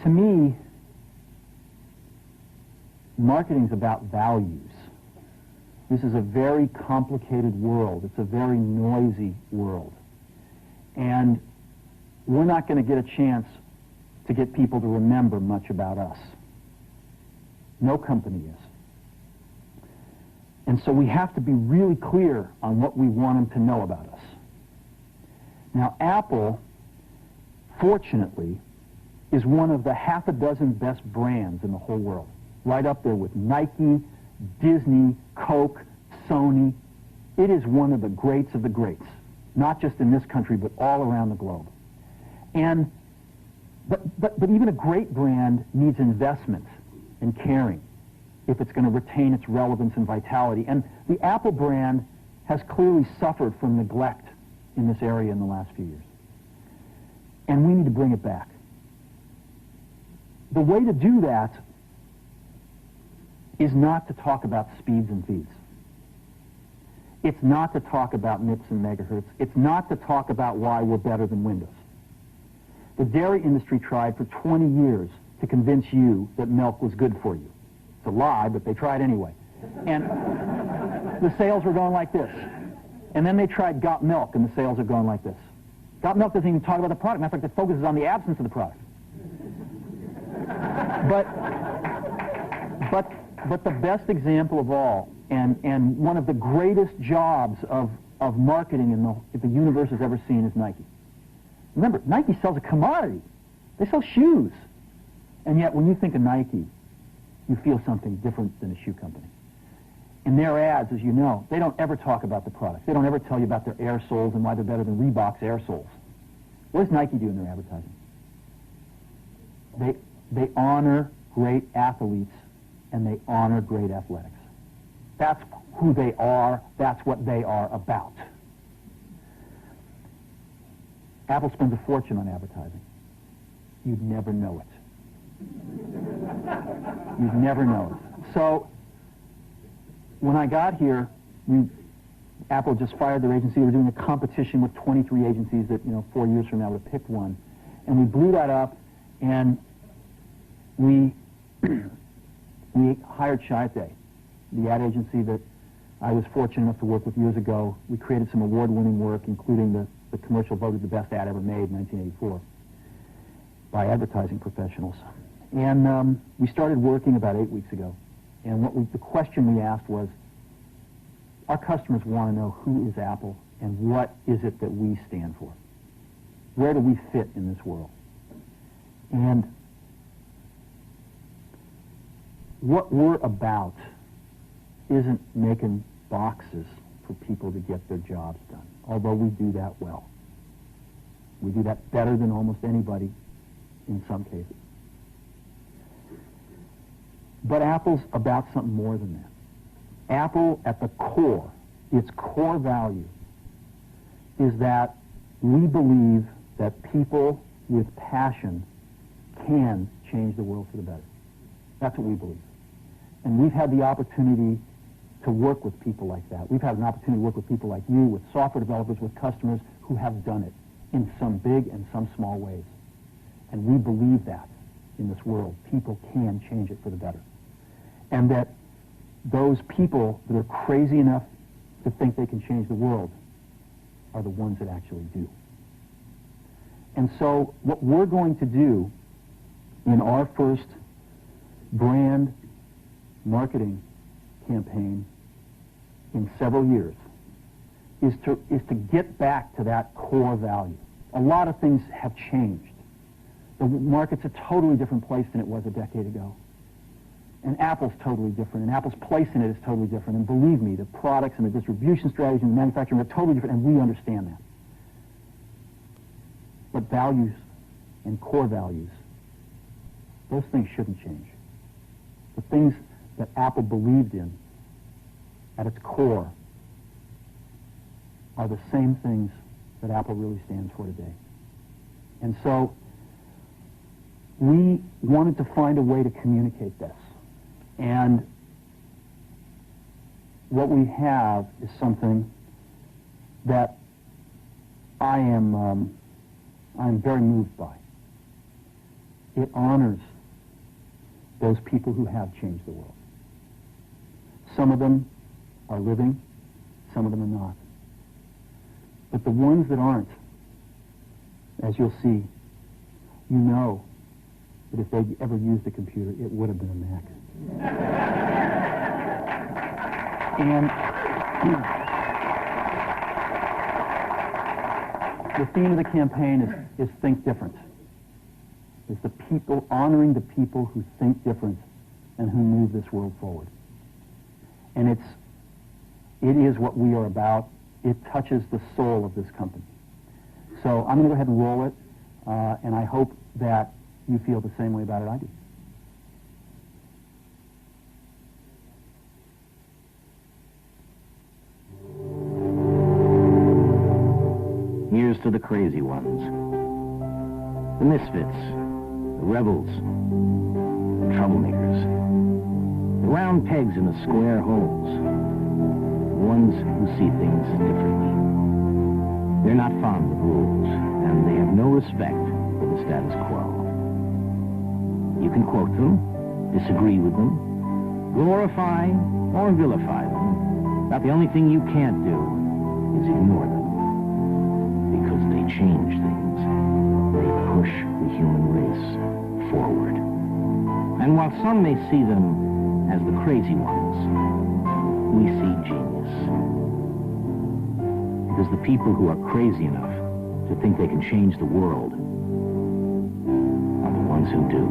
To me, marketing is about values. This is a very complicated world. It's a very noisy world. And we're not going to get a chance to get people to remember much about us. No company is. And so we have to be really clear on what we want them to know about us. Now, Apple, fortunately, is one of the half a dozen best brands in the whole world. Right up there with Nike, Disney, Coke, Sony. It is one of the greats of the greats, not just in this country, but all around the globe. And but even a great brand needs investment and caring if it's going to retain its relevance and vitality. And the Apple brand has clearly suffered from neglect in this area in the last few years. And we need to bring it back. The way to do that is not to talk about speeds and feeds. It's not to talk about MIPS and megahertz. It's not to talk about why we're better than Windows. The dairy industry tried for 20 years to convince you that milk was good for you. It's a lie, but they tried anyway. And the sales were going like this. And then they tried Got Milk, and the sales are going like this. Got Milk doesn't even talk about the product. Matter of fact, it focuses on the absence of the product. But the best example of all, and one of the greatest jobs of marketing the universe has ever seen is Nike. Remember, Nike sells a commodity. They sell shoes. And yet, when you think of Nike, you feel something different than a shoe company. In their ads, as you know, they don't ever talk about the product. They don't ever tell you about their air soles and why they're better than Reebok's air soles. What does Nike do in their advertising? They honor great athletes, and they honor great athletics. That's who they are. That's what they are about. Apple spends a fortune on advertising. You'd never know it. You'd never know it. So, when I got here, Apple just fired their agency. We were doing a competition with 23 agencies that, 4 years from now would have picked one. And we blew that up, and we hired Chiat, the ad agency that I was fortunate enough to work with years ago. We created some award-winning work, including the commercial voted the best ad ever made in 1984 by advertising professionals. And we started working about 8 weeks ago. And the question we asked was, our customers want to know who is Apple and what is it that we stand for? Where do we fit in this world? And what we're about isn't making boxes for people to get their jobs done, although we do that well. We do that better than almost anybody in some cases. But Apple's about something more than that. Apple, at the core, its core value, is that we believe that people with passion can change the world for the better. That's what we believe. And we've had the opportunity to work with people like that. We've had an opportunity to work with people like you, with software developers, with customers who have done it in some big and some small ways. And we believe that in this world. People can change it for the better. And that those people that are crazy enough to think they can change the world are the ones that actually do. And so what we're going to do in our first brand marketing campaign in several years is to get back to that core value. A lot of things have changed. The market's a totally different place than it was a decade ago. And Apple's totally different, and Apple's place in it is totally different. And believe me, the products and the distribution strategy and the manufacturing are totally different, and we understand that. But values and core values, those things shouldn't change. The things that Apple believed in at its core are the same things that Apple really stands for today. And so we wanted to find a way to communicate this. And what we have is something that I'm very moved by. It honors those people who have changed the world. Some of them are living, some of them are not. But the ones that aren't, as you'll see, you know that if they'd ever used a computer, it would have been a Mac. And the theme of the campaign is Think Different. It's the people, honoring the people who think different and who move this world forward. And it is what we are about. It touches the soul of this company. So I'm going to go ahead and roll it, and I hope that you feel the same way about it I do. Here's to the crazy ones, the misfits, the rebels, the troublemakers, the round pegs in the square holes, the ones who see things differently. They're not fond of rules, and they have no respect for the status quo. You can quote them, disagree with them, glorify or vilify them, but the only thing you can't do is ignore them. Because they change things. They push the human race forward. And while some may see them as the crazy ones, we see genius. Because the people who are crazy enough to think they can change the world are the ones who do.